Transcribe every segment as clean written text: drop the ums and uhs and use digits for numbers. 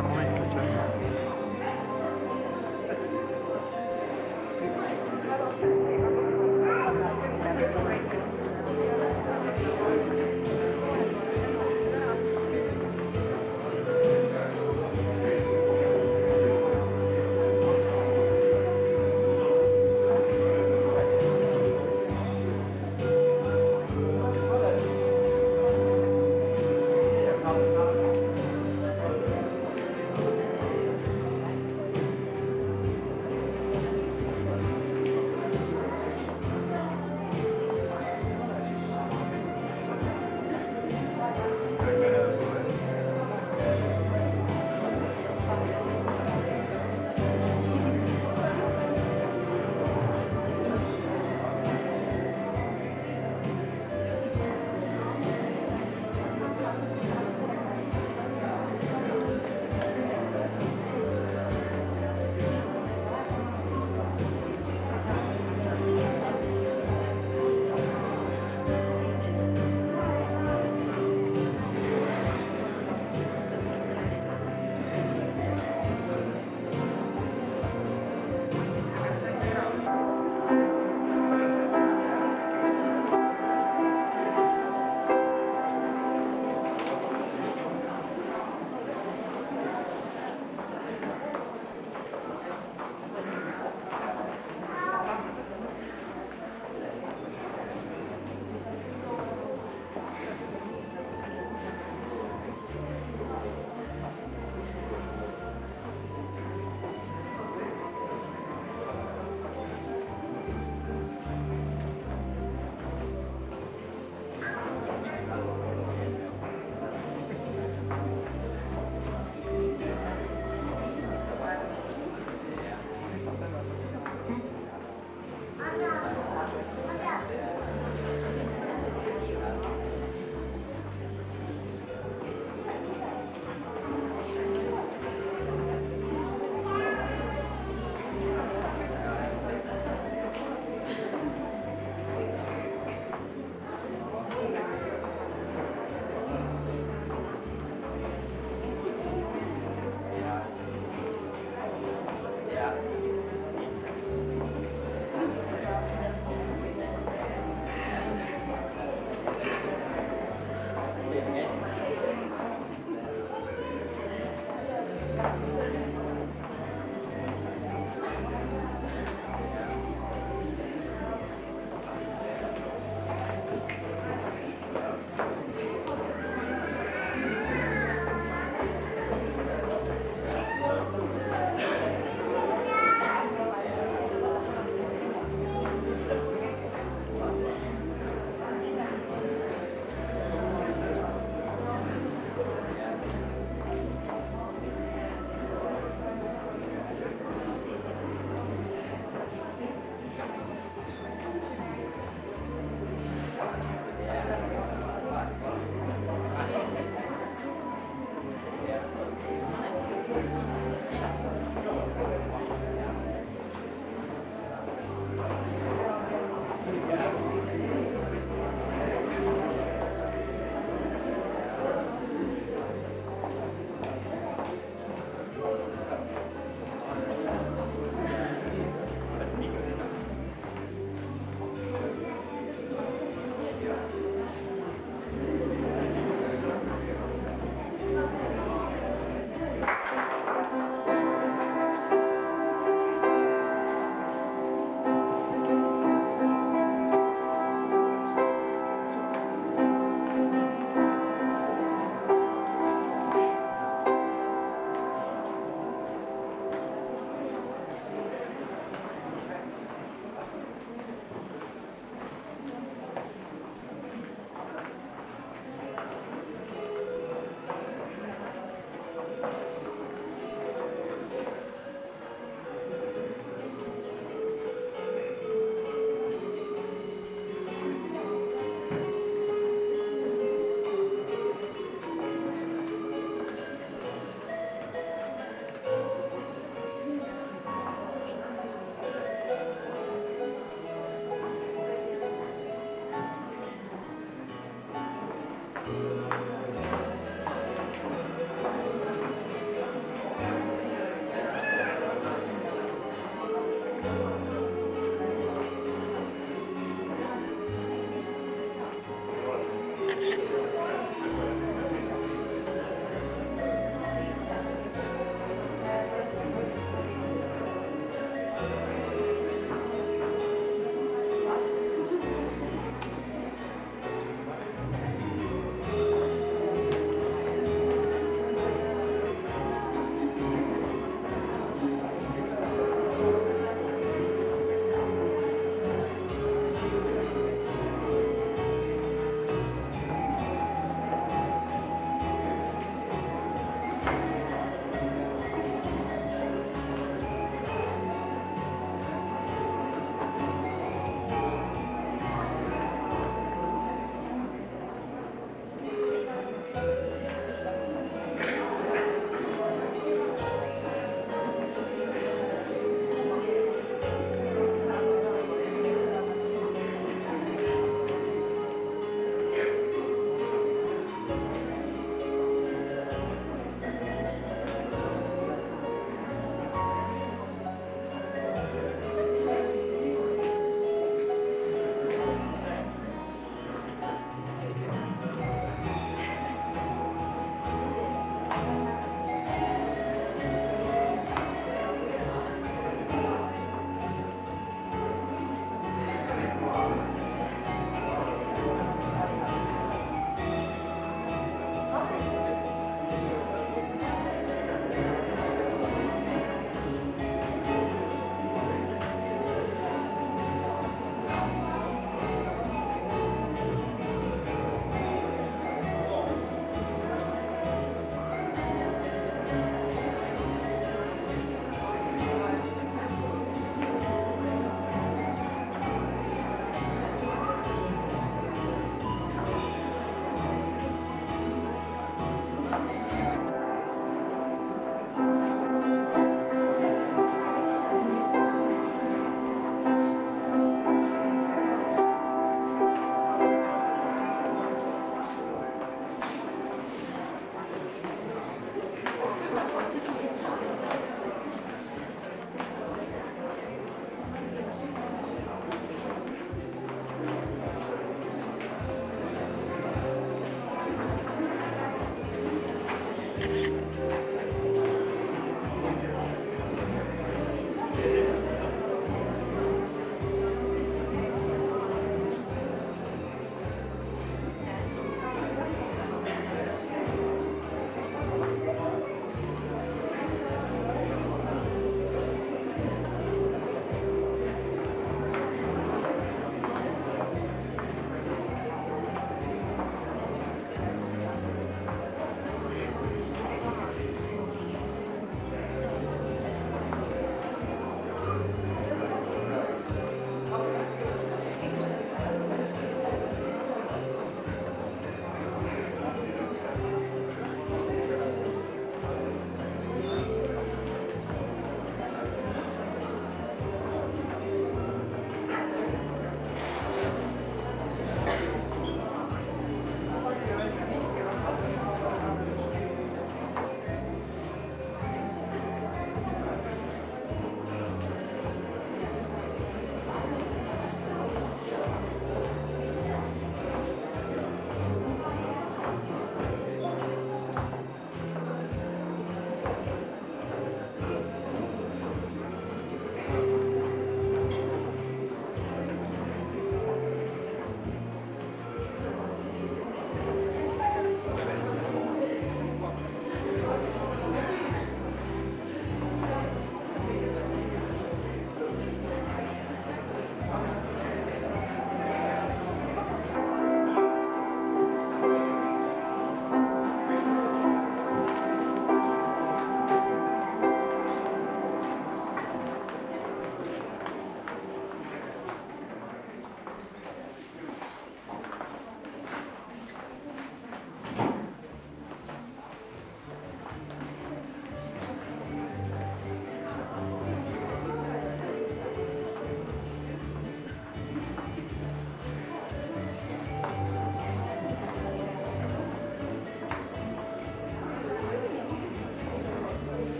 al momento, cioè.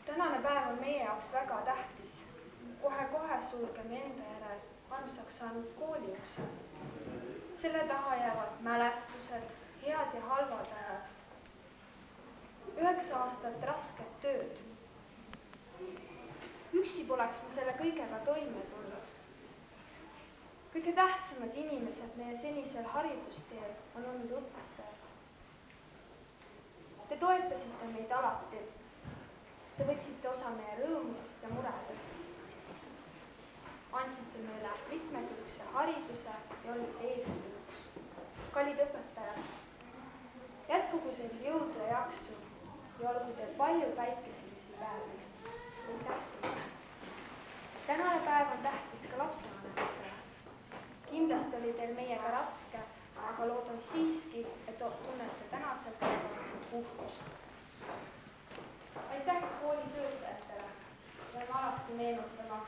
Tänane päev on meie jaoks väga tähtis. Kohe-kohe sulgeme enda järel armsaks saanud kooli ukse. Selle taha jäävad mälestused, head ja halvad ajad. 9 aastat rasket tööd. Üksi poleks me selle kõigega toime tulnud. Kõige tähtsamad inimesed meie senisel haridusteel on olnud õpetajad. Te toetasite meid alati. Te võtsite osa meie rõõmudest ja muredest. Andsite meile mitmekülgse hariduse ja olite eeskujuks. Kallid õpetajad, jätkugu teil jõudu ja jaksu ja olgu teil palju päikeselisi päevi. Tänane päev on tähtis ka lapsevanematele. Kindlasti oli teil meiega raske, aga loodan siiski, et tunnete tänasel päeval puhkust. Aitäh kooli töötajatele. Peame alati meenutama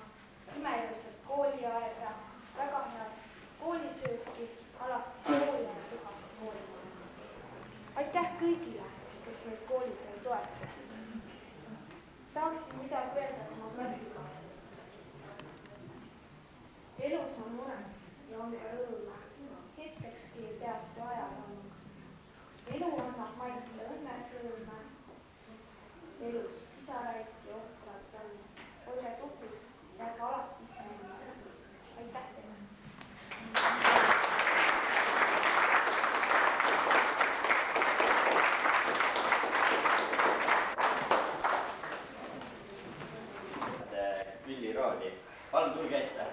imeilusat kooliaega, väga head koolisööki, alati sooja ja puhast koolimaja. Aitäh kõigile, kes meid koolitööl toetasid. Tahaksin midagi öelda oma klassikaaslastele. Elus on mured ja on ka rõõme. Hetkekski ei teata ajarannu. Elu annab maitse õnnesõõme. Elus pisaraid ja ohtrad on. Olge tublid ja ärge alati sõnum. Aitäh teile! Villi Roodi, palun tulge ette!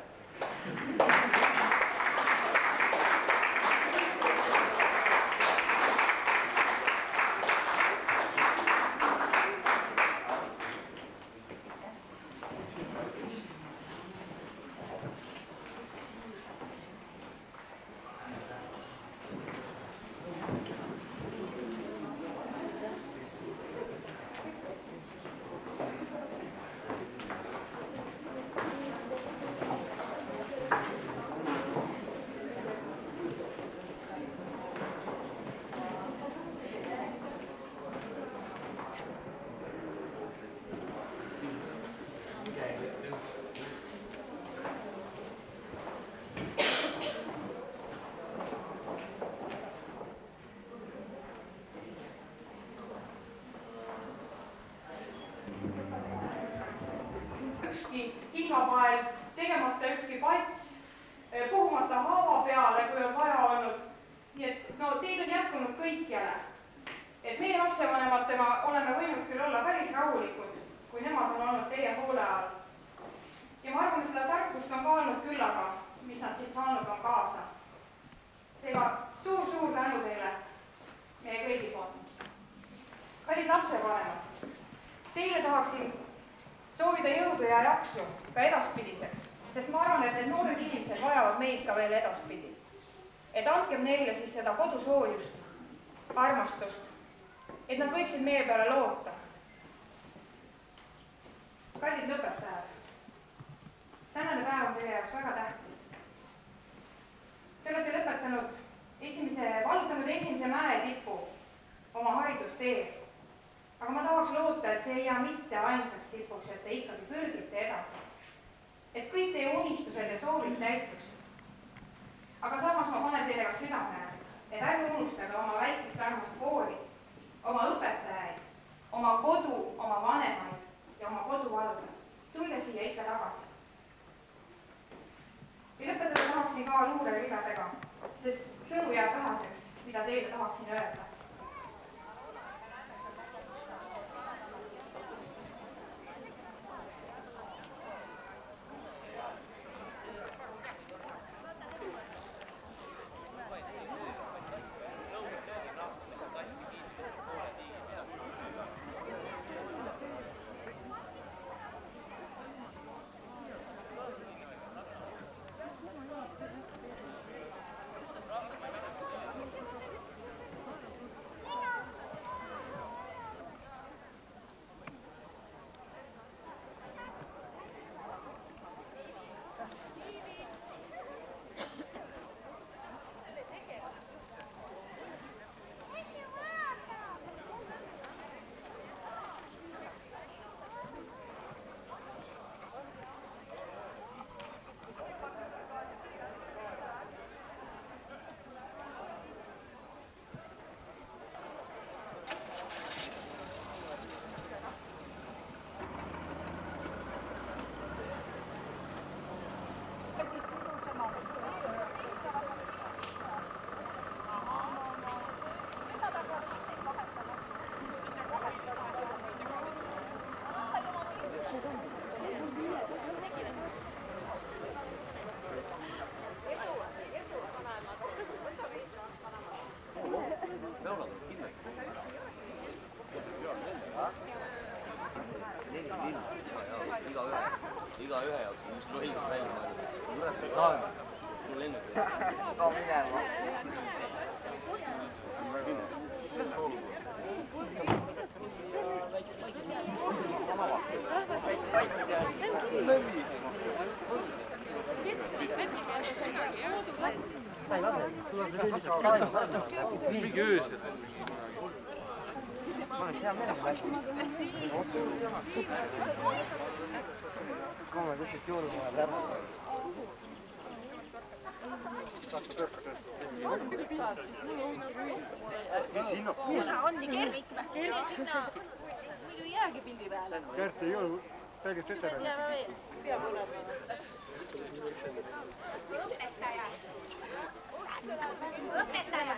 Hingapael, tegemata ükski pats, puhumata haava peale, kui on vaja olnud. Nii et teid on jätkunud kõikjale. Et meie lapsevanematena oleme võinud küll olla päris rahulikud, kui nemad on olnud teie hoole all. Ja ma arvan, et seda tarkust on ka olnud küllaga, mis nad siit saanud on kaasa. Seega suur tänu teile meie kõigi poolt. Kallid lapsevanemad, teile tahaksin soovida jõudu ja jaksu ka edaspidiseks, sest ma arvan, et need noored inimesed vajavad meid ka veel edaspidi. Et andkem neile siis seda kodusoojust, armastust, et nad võiksid meie peale loota. Kallid lõpetajad, tänane päev on teie jaoks väga tähtis. Te olete vallutanud esimese mäe tipu oma haridustee. Aga ma tahaks loota, et see ei jää mitte ainsaks tipuks, et te ikkagi pürgite edasi. Et kõik teie unistused ja soovid täituks. Aga samas ma panen teile ka südamele, et ärge unustage oma väikest armast kooli, oma õpetajaid, oma kodu, oma vanemaid ja oma koduvalve. Tulge siia ikka tagasi. Ja lõpetada tahaksin ka luureridadega, sest sõnu jääb vähaseks, mida teile tahaksin öelda. igaühe jaoks, mis lollid välja mõeldud. Tahan, mul lennuk ei ole. Ka minema. mingi öösel. Ma oleks hea meelega läinud. Kui ma lihtsalt juurde kohe ära. On nii kerge ikka. Muidu ei jäägi pildi peale. Kersti ei ole täiesti ütelnud. Peab olema. Õpetaja.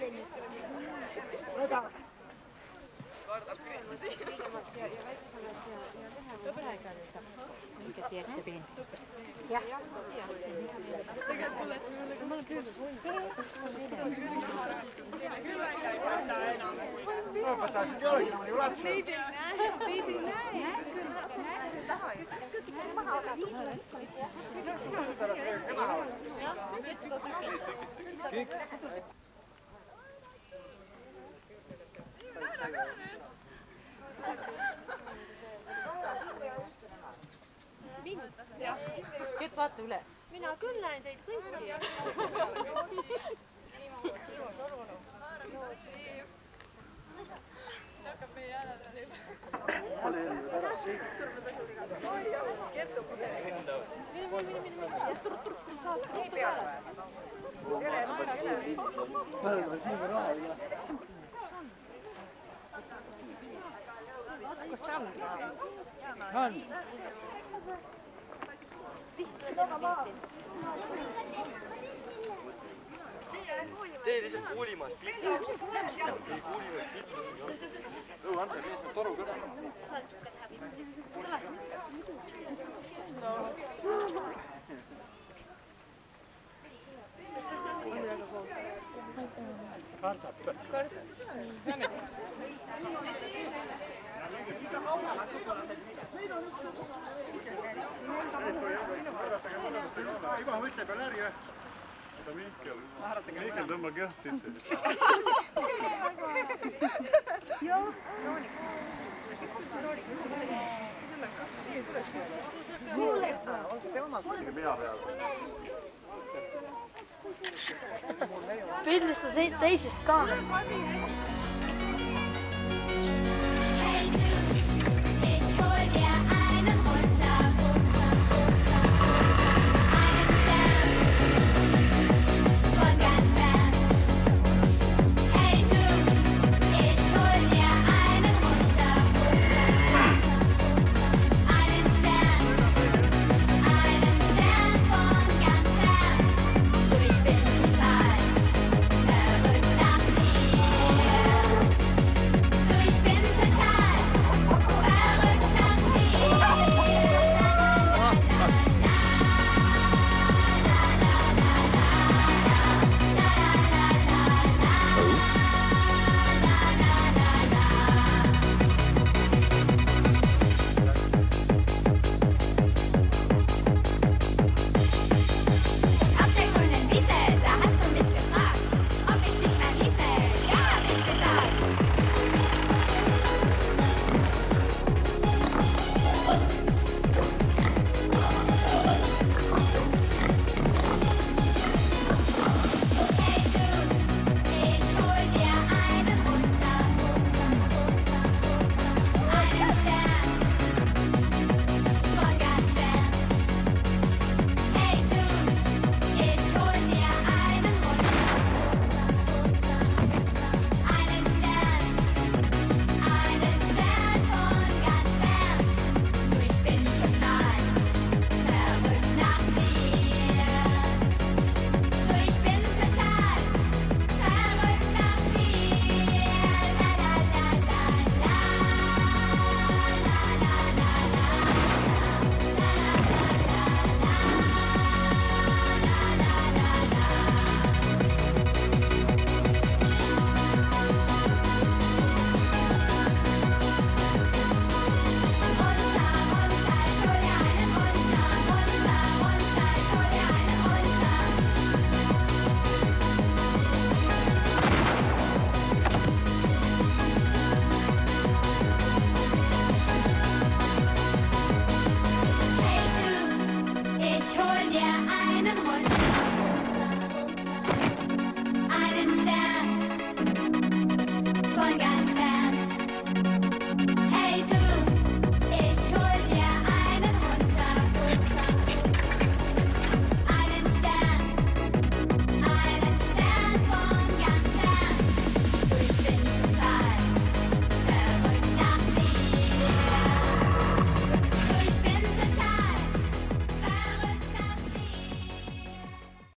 Kert, vaata üle. Mina küll näen teid kõiki. Hakkab meie jäljele nüüd. Tee lihtsalt kuulimas pildi. Ante, lihtsalt toru kõne. Iva võtle peal ärge. Seda Mihkel tõmba kõht sisse. Pildista teisest kaamerast.